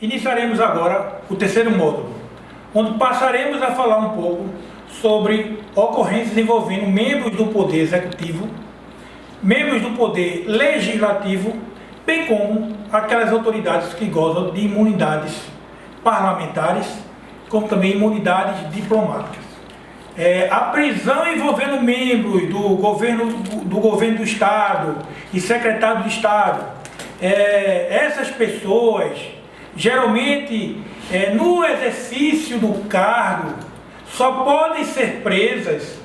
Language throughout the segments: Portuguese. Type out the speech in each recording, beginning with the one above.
Iniciaremos agora o terceiro módulo, onde passaremos a falar um pouco sobre ocorrências envolvendo membros do Poder Executivo, membros do Poder Legislativo, bem como aquelas autoridades que gozam de imunidades parlamentares, como também imunidades diplomáticas. A prisão envolvendo membros do governo do Estado e secretário de Estado, essas pessoas, geralmente, no exercício do cargo, só podem ser presas,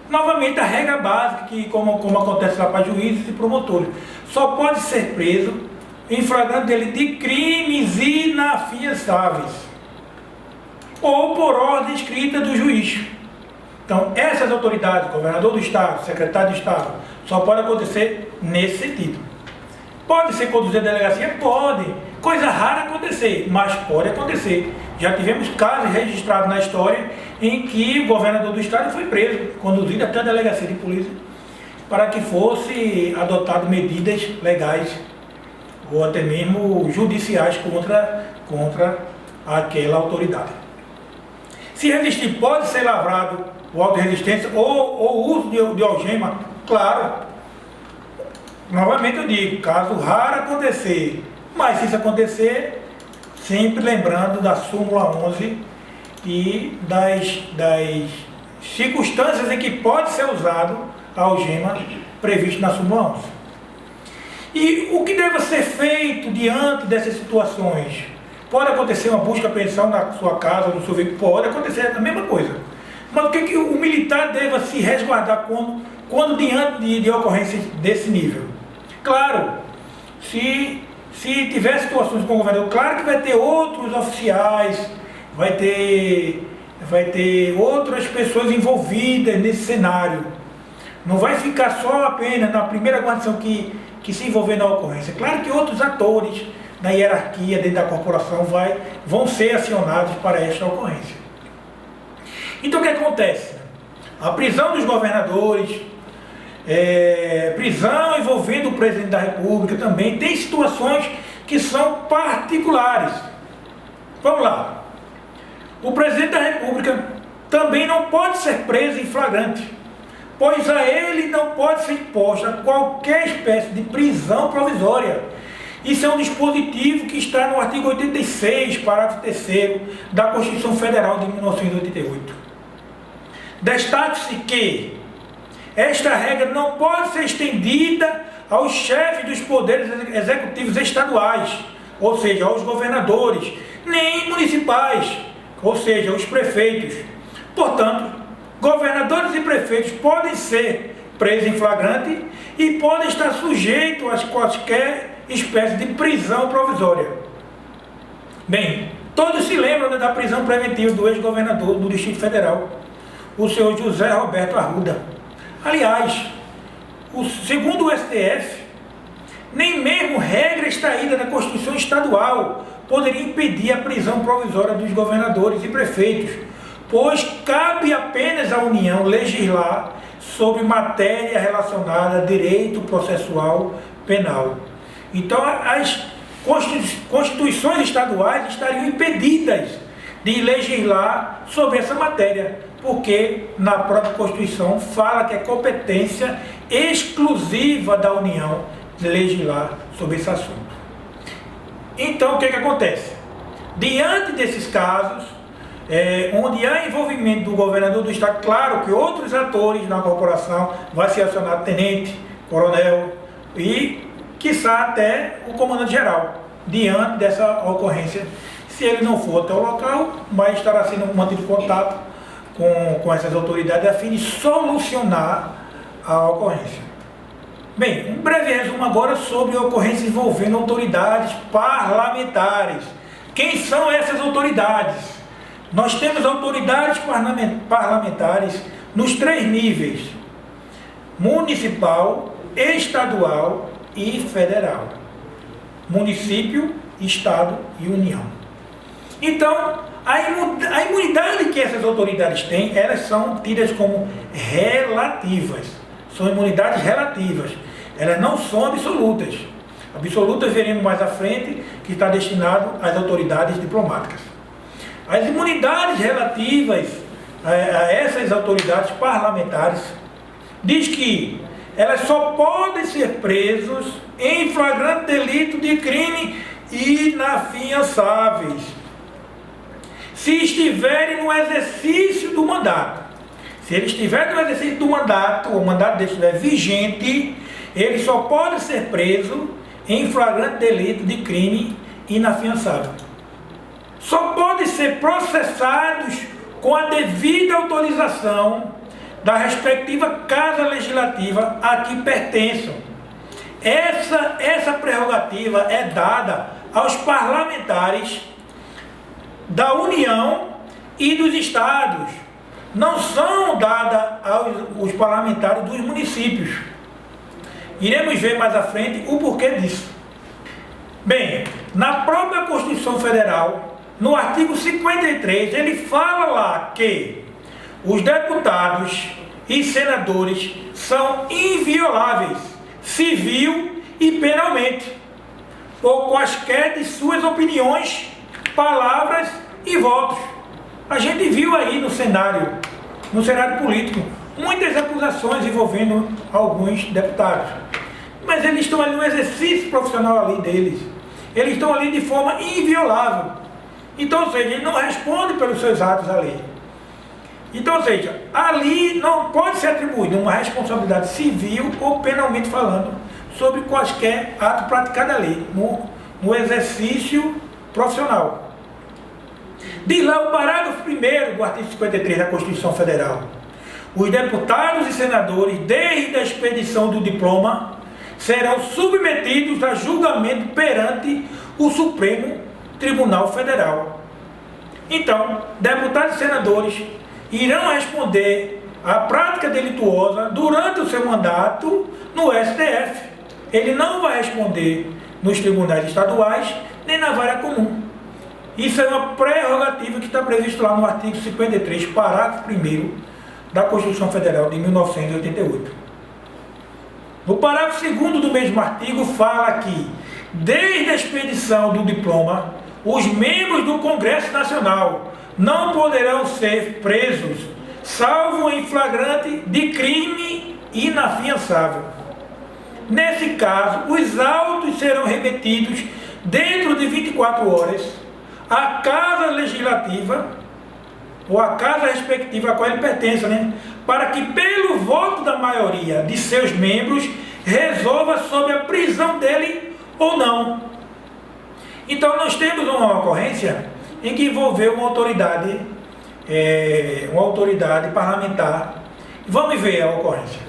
novamente a regra básica, que como acontece lá para juízes e promotores, só pode ser preso em flagrante delito de crimes inafiançáveis, ou por ordem escrita do juiz. Então, essas autoridades, governador do Estado, secretário de Estado, só pode acontecer nesse sentido. Pode ser conduzido à delegacia? Pode. Coisa rara acontecer, mas pode acontecer. Já tivemos casos registrados na história em que o governador do Estado foi preso, conduzido até a delegacia de polícia, para que fosse adotado medidas legais ou até mesmo judiciais contra aquela autoridade. Se resistir, pode ser lavrado o auto de resistência ou o uso de algema, claro. Novamente eu digo, caso raro acontecer, mas se isso acontecer, sempre lembrando da súmula 11 e das circunstâncias em que pode ser usado a algema previsto na súmula 11. E o que deve ser feito diante dessas situações? Pode acontecer uma busca e apreensão na sua casa, no seu veículo, pode acontecer a mesma coisa. Mas o que o militar deve se resguardar quando diante de ocorrências desse nível? Claro, se tiver situações com o governador, claro que vai ter outros oficiais, vai ter outras pessoas envolvidas nesse cenário. Não vai ficar só apenas na primeira guarnição que se envolver na ocorrência. Claro que outros atores da hierarquia dentro da corporação vão ser acionados para esta ocorrência. Então o que acontece? A prisão dos governadores, prisão envolvendo o presidente da República também, tem situações que são particulares. Vamos lá. O presidente da República também não pode ser preso em flagrante, pois a ele não pode ser imposta qualquer espécie de prisão provisória. Isso é um dispositivo que está no artigo 86, parágrafo 3º da Constituição Federal de 1988. Destaque-se que esta regra não pode ser estendida aos chefes dos poderes executivos estaduais, ou seja, aos governadores, nem municipais, ou seja, os prefeitos. Portanto, governadores e prefeitos podem ser presos em flagrante e podem estar sujeitos a qualquer espécie de prisão provisória. Bem, todos se lembram da prisão preventiva do ex-governador do Distrito Federal, o senhor José Roberto Arruda. Aliás, segundo o STF, nem mesmo regra extraída da Constituição Estadual poderia impedir a prisão provisória dos governadores e prefeitos, pois cabe apenas à União legislar sobre matéria relacionada a direito processual penal. Então, as constituições estaduais estariam impedidas de legislar sobre essa matéria, porque na própria Constituição fala que é competência exclusiva da União de legislar sobre esse assunto. Então, o que acontece? Diante desses casos, onde há envolvimento do governador do Estado, claro que outros atores na corporação vai ser acionado tenente, coronel e, quiçá, até o comandante-geral, diante dessa ocorrência. Se ele não for até o local, mas estará sendo mantido contato com essas autoridades a fim de solucionar a ocorrência. Bem, um breve resumo agora sobre ocorrências envolvendo autoridades parlamentares. Quem são essas autoridades? Nós temos autoridades parlamentares nos 3 níveis: municipal, estadual e federal. Município, Estado e União. Então, a imunidade que essas autoridades têm, elas são tidas como relativas. São imunidades relativas. Elas não são absolutas. absolutas veremos mais à frente, que está destinado às autoridades diplomáticas. As imunidades relativas a essas autoridades parlamentares diz que elas só podem ser presos em flagrante delito de crime inafiançáveis se estiverem no exercício do mandato. Se ele estiver no exercício do mandato, o mandato dele estiver vigente, ele só pode ser preso em flagrante delito de crime inafiançável. Só podem ser processados com a devida autorização da respectiva Casa Legislativa a que pertençam. Essa prerrogativa é dada aos parlamentares da União e dos Estados. Não são dadas aos parlamentares dos municípios. Iremos ver mais à frente o porquê disso. Bem, na própria Constituição Federal, no artigo 53, ele fala lá que os deputados e senadores são invioláveis, civil e penalmente, por quaisquer de suas opiniões, palavras e votos. A gente viu aí no cenário político, muitas acusações envolvendo alguns deputados. Mas eles estão ali no exercício profissional ali deles. Eles estão ali de forma inviolável. Então, ou seja, ele não responde pelos seus atos ali. Então, ou seja, ali não pode ser atribuída uma responsabilidade civil ou penalmente falando sobre quaisquer ato praticado ali, no exercício profissional. Diz lá o parágrafo 1º do artigo 53 da Constituição Federal: os deputados e senadores, desde a expedição do diploma, serão submetidos a julgamento perante o Supremo Tribunal Federal. Então, deputados e senadores irão responder à prática delituosa durante o seu mandato no STF. Ele não vai responder nos tribunais estaduais nem na vara comum. Isso é uma prerrogativa que está previsto lá no artigo 53, parágrafo 1º da Constituição Federal de 1988. No parágrafo 2º do mesmo artigo fala que, desde a expedição do diploma, os membros do Congresso Nacional não poderão ser presos, salvo em flagrante de crime inafiançável. Nesse caso, os autos serão remetidos dentro de 24 horas à Casa Legislativa, ou à casa respectiva a qual ele pertence, para que, pelo voto da maioria de seus membros, resolva sobre a prisão dele ou não. Então, nós temos uma ocorrência em que envolveu uma autoridade parlamentar. Vamos ver a ocorrência.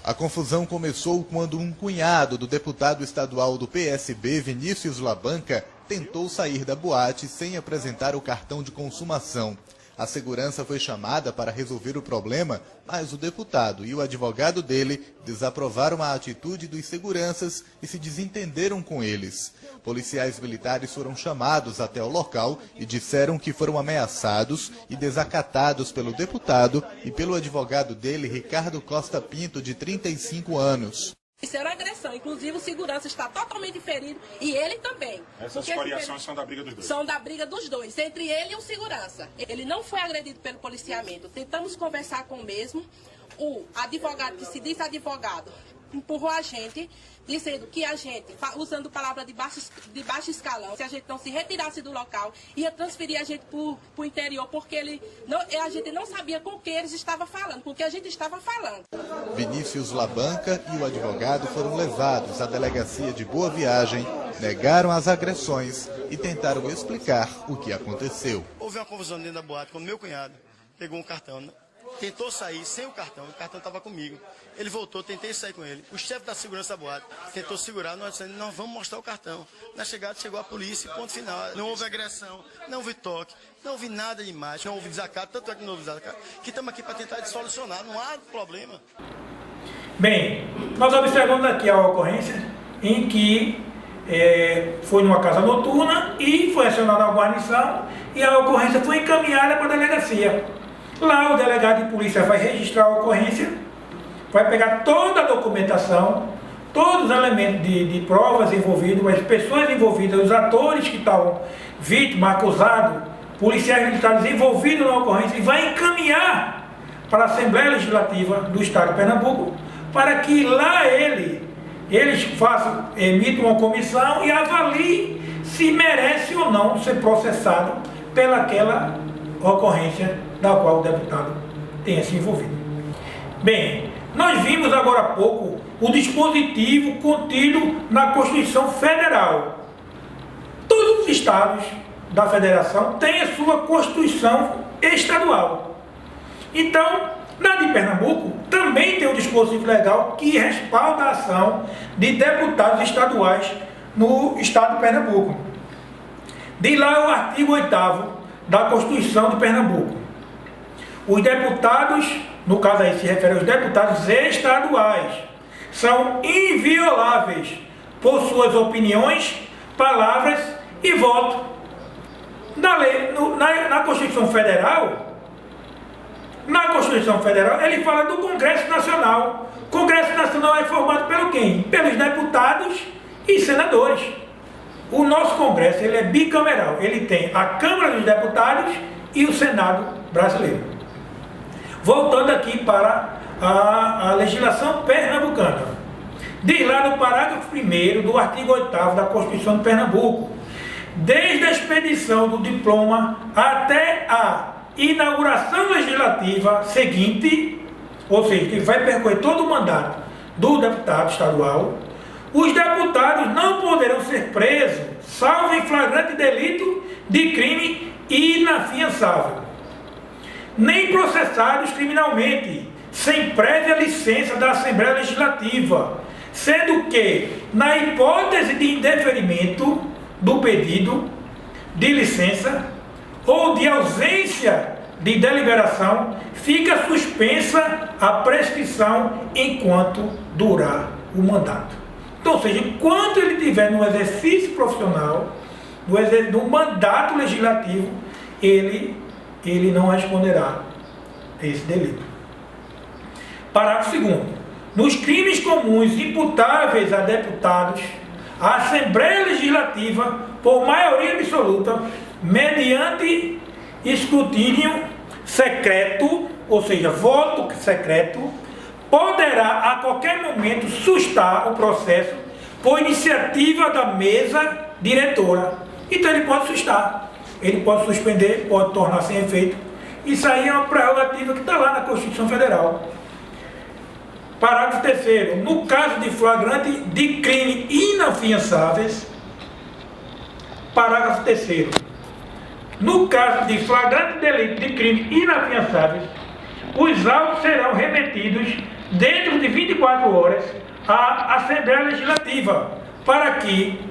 A confusão começou quando um cunhado do deputado estadual do PSB, Vinícius Labanca, tentou sair da boate sem apresentar o cartão de consumação. A segurança foi chamada para resolver o problema, mas o deputado e o advogado dele desaprovaram a atitude dos seguranças e se desentenderam com eles. Policiais militares foram chamados até o local e disseram que foram ameaçados e desacatados pelo deputado e pelo advogado dele, Ricardo Costa Pinto, de 35 anos. Isso era agressão, inclusive o segurança está totalmente ferido e ele também. Essas escoriações são da briga dos dois? São da briga dos dois, entre ele e o segurança. Ele não foi agredido pelo policiamento. Tentamos conversar com o mesmo. O advogado, que se diz advogado, empurrou a gente, dizendo que a gente, usando palavras de baixo escalão, se a gente não se retirasse do local, ia transferir a gente para o interior, porque a gente não sabia com o que eles estavam falando, com o que a gente estava falando. Vinícius Labanca e o advogado foram levados à delegacia de Boa Viagem, negaram as agressões e tentaram explicar o que aconteceu. Houve uma confusão dentro da boate quando meu cunhado pegou um cartão, tentou sair sem o cartão estava comigo. Ele voltou, tentei sair com ele. O chefe da segurança da boate tentou segurar, nós dissemos, nós vamos mostrar o cartão. Na chegada chegou a polícia, ponto final. Não houve agressão, não houve toque, não houve nada demais, não houve desacato, tanto é que não houve desacato, que estamos aqui para tentar solucionar, não há problema. Bem, nós observamos aqui a ocorrência em que foi numa casa noturna e foi acionada a guarnição e a ocorrência foi encaminhada para a delegacia. Lá o delegado de polícia vai registrar a ocorrência, vai pegar toda a documentação, todos os elementos de provas envolvidos, as pessoas envolvidas, os atores que estavam vítimas, acusados, policiais militares envolvidos na ocorrência, e vai encaminhar para a Assembleia Legislativa do Estado de Pernambuco, para que lá eles emitam uma comissão e avaliem se merece ou não ser processado pelaquela ocorrência da qual o deputado tenha se envolvido. Bem, nós vimos agora há pouco o dispositivo contido na Constituição Federal. Todos os estados da federação têm a sua Constituição estadual. Então, na de Pernambuco também tem um dispositivo legal que respalda a ação de deputados estaduais no estado de Pernambuco. De lá é o artigo 8º da Constituição de Pernambuco. Os deputados, no caso aí se refere aos deputados estaduais, são invioláveis por suas opiniões, palavras e voto. Na Constituição Federal, ele fala do Congresso Nacional. O Congresso Nacional é formado pelo quem? Pelos deputados e senadores. O nosso Congresso ele é bicameral. Ele tem a Câmara dos Deputados e o Senado brasileiro. Voltando aqui para a legislação pernambucana. Diz lá no parágrafo 1º do artigo 8º da Constituição de Pernambuco: desde a expedição do diploma até a inauguração legislativa seguinte, ou seja, que vai percorrer todo o mandato do deputado estadual, os deputados não poderão ser presos, salvo em flagrante delito de crime inafiançável, nem processados criminalmente, sem prévia licença da Assembleia Legislativa, sendo que, na hipótese de indeferimento do pedido de licença ou de ausência de deliberação, fica suspensa a prescrição enquanto durar o mandato. Então, ou seja, enquanto ele estiver no exercício profissional, no mandato legislativo, ele não responderá a esse delito. Parágrafo 2º. Nos crimes comuns imputáveis a deputados, a Assembleia Legislativa, por maioria absoluta, mediante escrutínio secreto, ou seja, voto secreto, poderá a qualquer momento sustar o processo por iniciativa da mesa diretora. Então ele pode sustar, ele pode suspender, pode tornar sem efeito. Isso aí é uma prerrogativa que está lá na Constituição Federal. Parágrafo 3º. No caso de flagrante de crime inafiançáveis, parágrafo 3º. No caso de flagrante delito de crime inafiançáveis, os autos serão remetidos dentro de 24 horas à Assembleia Legislativa, para que,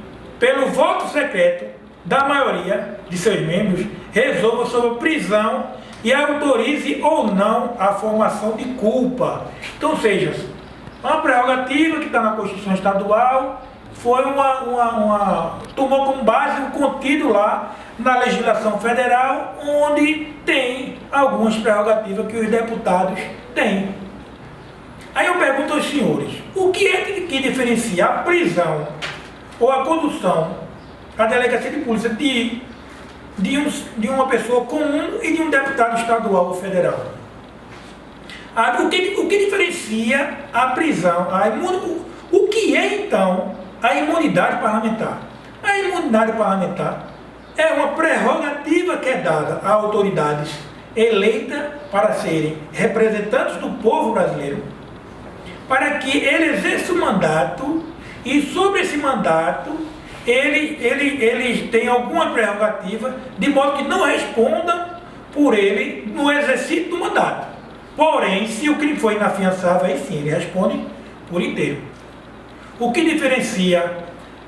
pelo voto secreto da maioria de seus membros, resolva sobre a prisão e autorize ou não a formação de culpa. Então, seja, uma prerrogativa que está na Constituição Estadual, foi tomou como base o contido lá na legislação federal, onde tem algumas prerrogativas que os deputados têm. Aí eu pergunto aos senhores, o que é que diferencia a prisão ou a condução à delegacia de polícia de uma pessoa comum e de um deputado estadual ou federal? O que diferencia a prisão, o que é então a imunidade parlamentar? A imunidade parlamentar é uma prerrogativa que é dada a autoridades eleitas para serem representantes do povo brasileiro, para que ele exerça o mandato e sobre esse mandato ele tem alguma prerrogativa, de modo que não respondam por ele no exercício do mandato. Porém, se o crime for inafiançável, aí sim, ele responde por inteiro. O que diferencia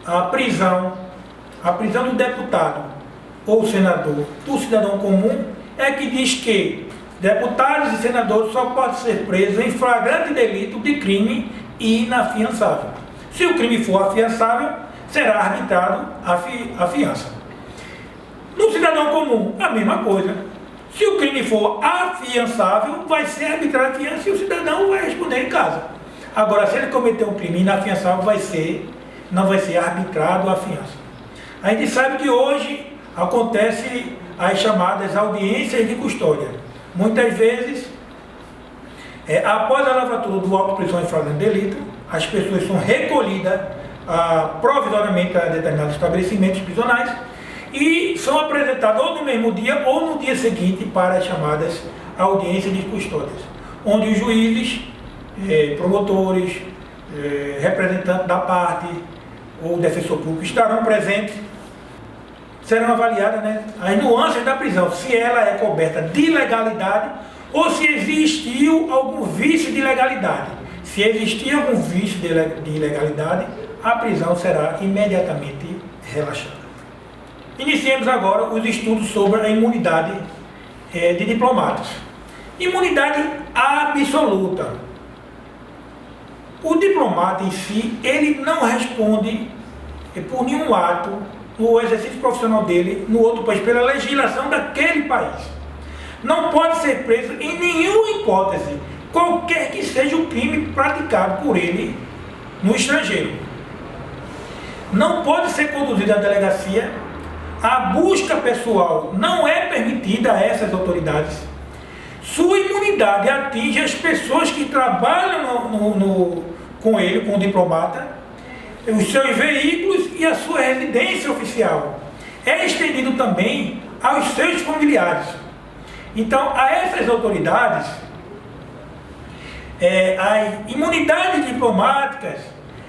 a prisão do deputado ou senador do cidadão comum é que diz que deputados e senadores só podem ser presos em flagrante delito de crime inafiançável. Se o crime for afiançável, será arbitrado a fiança. No cidadão comum, a mesma coisa. Se o crime for afiançável, vai ser arbitrado a fiança e o cidadão vai responder em casa. Agora, se ele cometer um crime inafiançável, não vai ser arbitrado a fiança. A gente sabe que hoje acontece as chamadas audiências de custódia. Muitas vezes, após a lavratura do auto de prisão em flagrante delito, as pessoas são recolhidas provisoriamente a determinados estabelecimentos prisionais e são apresentadas ou no mesmo dia ou no dia seguinte para as chamadas audiências de custódias, onde os juízes, promotores, representantes da parte ou defensor público estarão presentes. Serão avaliadas, né, as nuances da prisão, se ela é coberta de legalidade ou se existiu algum vício de legalidade. Se existir algum vício de ilegalidade, a prisão será imediatamente relaxada. Iniciemos agora os estudos sobre a imunidade de diplomatas. Imunidade absoluta. O diplomata em si, ele não responde por nenhum ato no exercício profissional dele no outro país, pela legislação daquele país. Não pode ser preso em nenhuma hipótese, qualquer que seja o crime praticado por ele no estrangeiro. Não pode ser conduzido à delegacia, a busca pessoal não é permitida a essas autoridades. Sua imunidade atinge as pessoas que trabalham com ele, com o diplomata, os seus veículos e a sua residência oficial. É estendido também aos seus familiares. Então, a essas autoridades, as imunidades diplomáticas,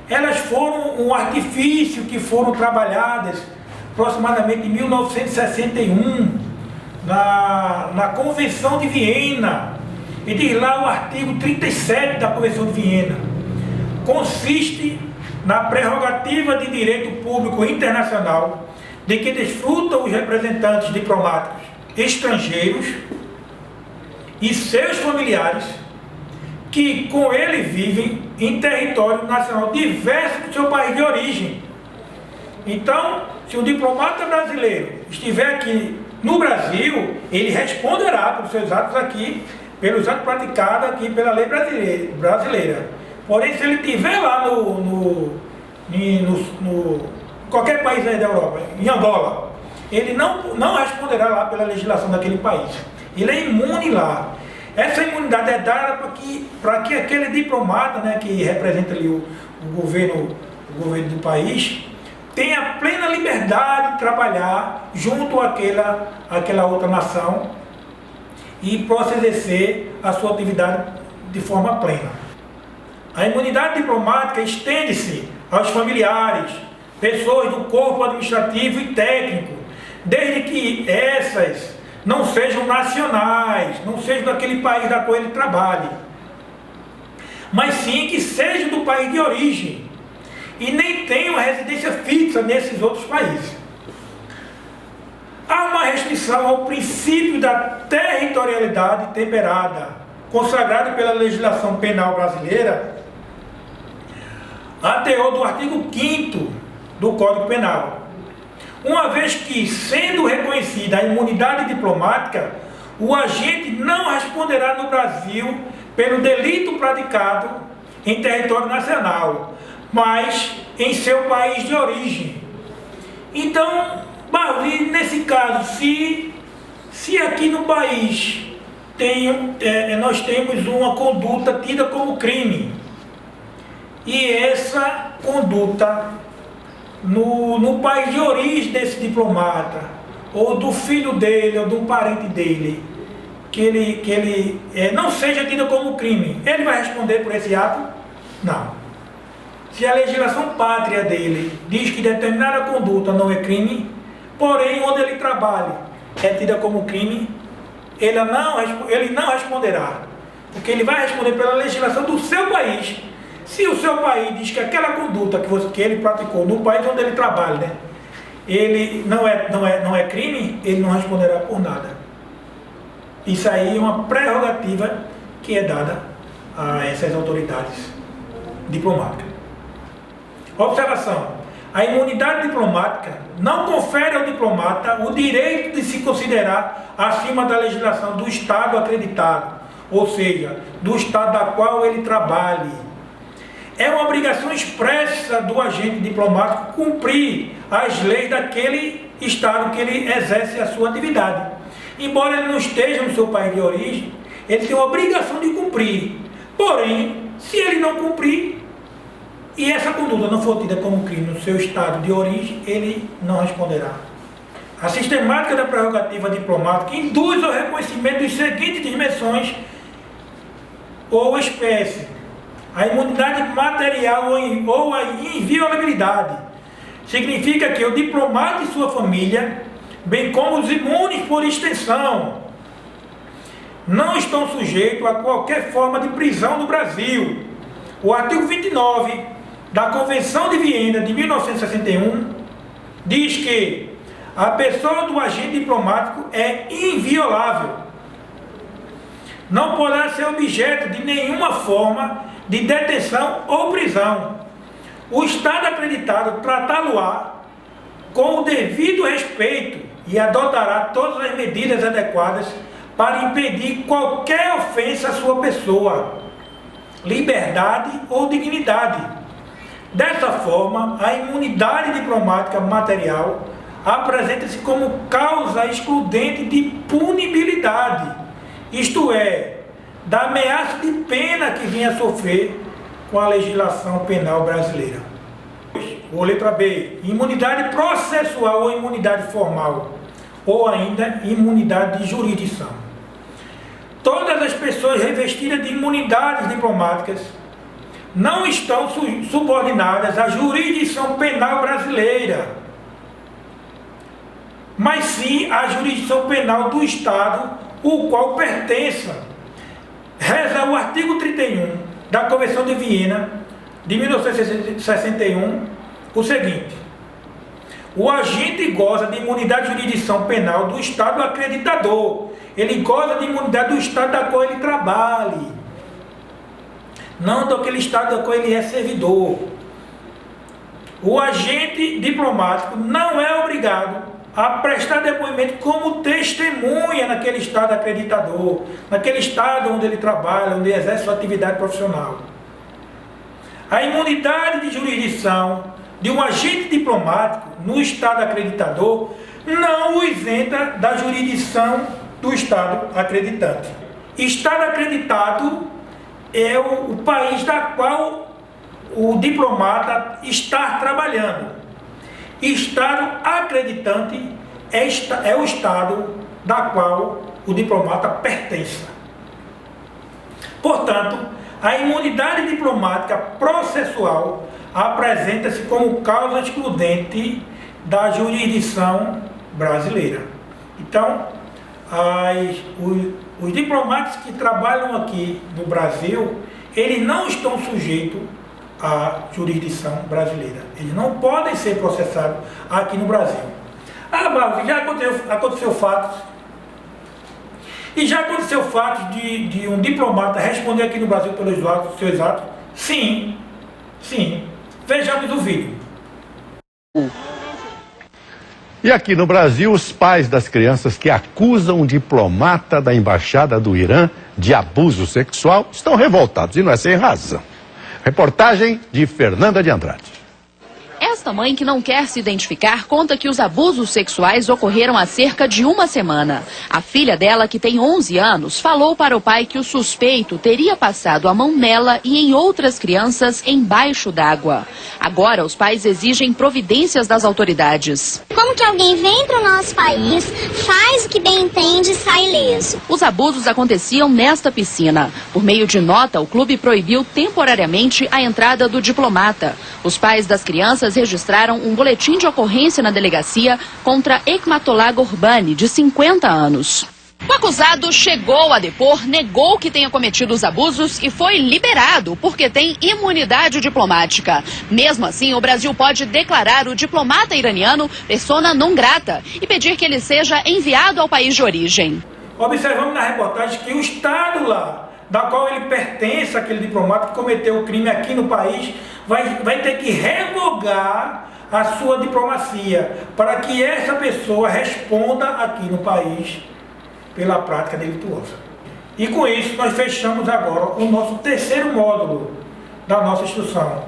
elas foram um artifício que foram trabalhadas aproximadamente em 1961, na Convenção de Viena, e diz lá o artigo 37 da Convenção de Viena, consiste na prerrogativa de direito público internacional de que desfrutam os representantes diplomáticos estrangeiros e seus familiares que com ele vivem em território nacional diverso do seu país de origem. Então, se o diplomata brasileiro estiver aqui no Brasil, ele responderá pelos seus atos aqui, pelos atos praticados aqui pela lei brasileira. Porém, se ele estiver lá no qualquer país aí da Europa, em Angola, ele não responderá lá pela legislação daquele país. Ele é imune lá. Essa imunidade é dada para que aquele diplomata, né, que representa ali o governo do país, tenha plena liberdade de trabalhar junto àquela outra nação e possa exercer a sua atividade de forma plena. A imunidade diplomática estende-se aos familiares, pessoas do corpo administrativo e técnico, desde que essas não sejam nacionais, não sejam daquele país da qual ele trabalhe, mas sim que sejam do país de origem e nem tenham residência fixa nesses outros países. Há uma restrição ao princípio da territorialidade temperada, consagrado pela legislação penal brasileira, a teor do artigo 5º do Código Penal. Uma vez que, sendo reconhecida a imunidade diplomática, o agente não responderá no Brasil pelo delito praticado em território nacional, mas em seu país de origem. Então, nesse caso, se aqui no país nós temos uma conduta tida como crime, e essa conduta no país de origem desse diplomata, ou do filho dele, ou do parente dele, que ele não seja tida como crime, ele vai responder por esse ato? Não. Se a legislação pátria dele diz que determinada conduta não é crime, porém onde ele trabalha é tida como crime, ele não responderá, porque ele vai responder pela legislação do seu país. Se o seu país diz que aquela conduta que ele praticou no país onde ele trabalha, né, ele não é crime, ele não responderá por nada. Isso aí é uma prerrogativa que é dada a essas autoridades diplomáticas. Observação: a imunidade diplomática não confere ao diplomata o direito de se considerar acima da legislação do Estado acreditado, ou seja, do Estado da qual ele trabalhe. é uma obrigação expressa do agente diplomático cumprir as leis daquele estado que ele exerce a sua atividade. Embora ele não esteja no seu país de origem, ele tem a obrigação de cumprir. Porém, se ele não cumprir, e essa conduta não for tida como crime no seu estado de origem, ele não responderá. A sistemática da prerrogativa diplomática induz ao reconhecimento dos seguintes dimensões ou espécie: a imunidade material ou a inviolabilidade. Significa que o diplomata e sua família, bem como os imunes por extensão, não estão sujeitos a qualquer forma de prisão no Brasil. O artigo 29 da Convenção de Viena de 1961 diz que a pessoa do agente diplomático é inviolável. Não poderá ser objeto de nenhuma forma de detenção ou prisão. O Estado acreditado tratá-lo-á com o devido respeito e adotará todas as medidas adequadas para impedir qualquer ofensa à sua pessoa, liberdade ou dignidade. Dessa forma, a imunidade diplomática material apresenta-se como causa excludente de punibilidade, isto é, da ameaça de pena que vinha a sofrer com a legislação penal brasileira. Ou letra B, imunidade processual ou imunidade formal, ou ainda imunidade de jurisdição. Todas as pessoas revestidas de imunidades diplomáticas não estão subordinadas à jurisdição penal brasileira, mas sim à jurisdição penal do Estado, o qual pertença. Reza o artigo 31 da Convenção de Viena, de 1961, o seguinte: o agente goza de imunidade de jurisdição penal do Estado acreditador. Ele goza de imunidade do Estado da qual ele trabalhe, não daquele Estado da qual ele é servidor. O agente diplomático não é obrigado a prestar depoimento como testemunha naquele Estado acreditador, naquele Estado onde ele trabalha, onde ele exerce sua atividade profissional. A imunidade de jurisdição de um agente diplomático no Estado acreditador não o isenta da jurisdição do Estado acreditante. Estado acreditado é o país da qual o diplomata está trabalhando. Estado acreditante é o Estado da qual o diplomata pertence. Portanto, a imunidade diplomática processual apresenta-se como causa excludente da jurisdição brasileira. Então, os diplomatas que trabalham aqui no Brasil, eles não estão sujeitos à jurisdição brasileira. Eles não podem ser processados aqui no Brasil. Mas já aconteceu fatos. E já aconteceu fatos de um diplomata responder aqui no Brasil pelos seus atos? Sim. Sim. Vejamos o vídeo. E aqui no Brasil, os pais das crianças que acusam um diplomata da Embaixada do Irã de abuso sexual estão revoltados, e não é sem razão. Reportagem de Fernanda de Andrade. Esta mãe, que não quer se identificar, conta que os abusos sexuais ocorreram há cerca de uma semana. A filha dela, que tem 11 anos, falou para o pai que o suspeito teria passado a mão nela e em outras crianças embaixo d'água. Agora, os pais exigem providências das autoridades. Como que alguém vem para o nosso país, faz o que bem entende e sai ileso? Os abusos aconteciam nesta piscina. Por meio de nota, o clube proibiu temporariamente a entrada do diplomata. Os pais das crianças registraram um boletim de ocorrência na delegacia contra Ekmatollah Gorbani, de 50 anos. O acusado chegou a depor, negou que tenha cometido os abusos e foi liberado porque tem imunidade diplomática. Mesmo assim, o Brasil pode declarar o diplomata iraniano persona non grata e pedir que ele seja enviado ao país de origem. Observamos na reportagem que o Estado lá, da qual ele pertence, aquele diplomata que cometeu o crime aqui no país, vai ter que revogar a sua diplomacia para que essa pessoa responda aqui no país pela prática delituosa. E com isso nós fechamos agora o nosso terceiro módulo da nossa instituição.